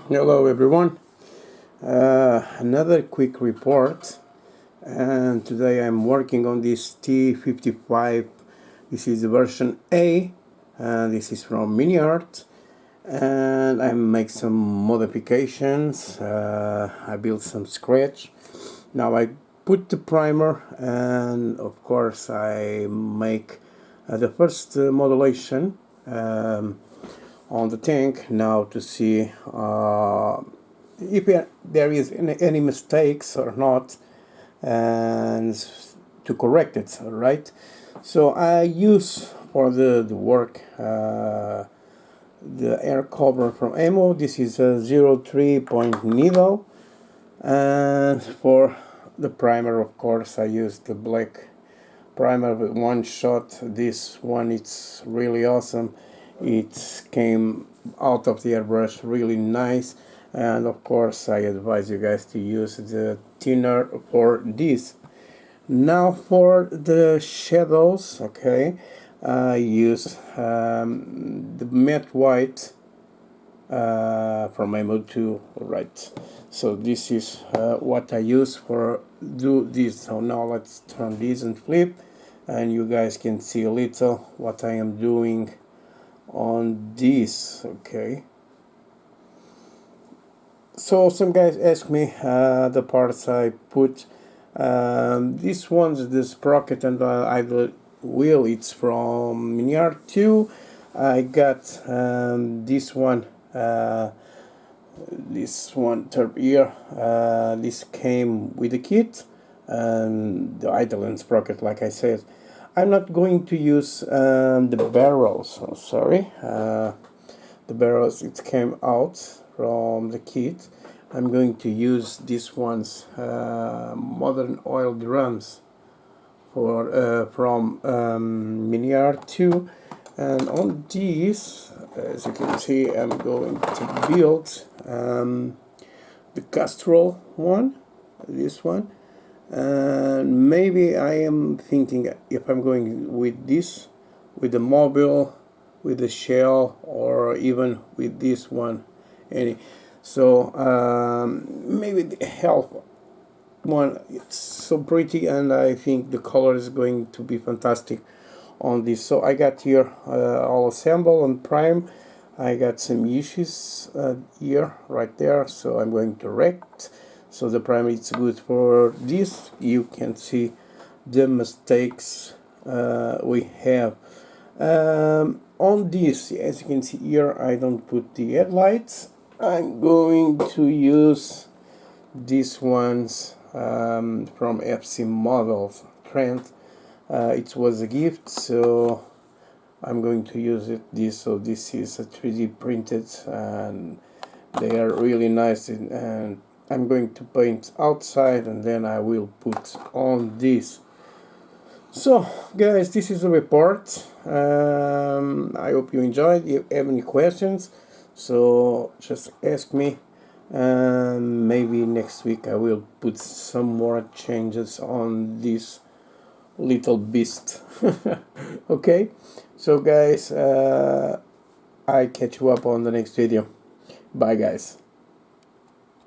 Hello everyone, another quick report, and today I'm working on this T55. This is version A, and this is from MiniArt, and I make some modifications. I built some scratch. Now I put the primer, and of course I make the first modulation on the tank now to see if there is any mistakes or not, and to correct it. All right, so I use for the work the air cover from Emo. This is a 03 point needle, and for the primer, of course, I use the black primer with one shot. This one, it's really awesome. It came out of the airbrush really nice, and of course I advise you guys to use the thinner for this. Now for the shadows, okay, I use the matte white from Emo2, right? So this is what I use for do this. So now let's turn this and flip, and you guys can see a little what I am doing on this. Okay, so some guys ask me the parts I put. This one's the sprocket and idle wheel. It's from MiniArt 2. I got this one third year. This came with the kit, and the idle and sprocket, like I said. I'm not going to use the barrels. Oh, sorry, the barrels, it came out from the kit. I'm going to use this one's modern oil drums for from MiniArt 2, and on these, as you can see, I'm going to build the Castrol one, this one. And maybe I am thinking if I'm going with this, with the mobile, with the shell, or even with this one. So maybe the health one, it's so pretty, and I think the color is going to be fantastic on this. So I got here all assemble and prime. I got some issues here right there, so I'm going to rect. So the primer is good for this. You can see the mistakes we have on this. As you can see here, I don't put the headlights. I'm going to use these ones from FC Models Trend. It was a gift, so I'm going to use it. So this is a 3D printed, and they are really nice, and I'm going to paint outside, and then I will put on this. So guys, this is a report. I hope you enjoyed. If you have any questions, so just ask me. Maybe next week I will put some more changes on this little beast. Okay, so guys, I catch you up on the next video. Bye guys.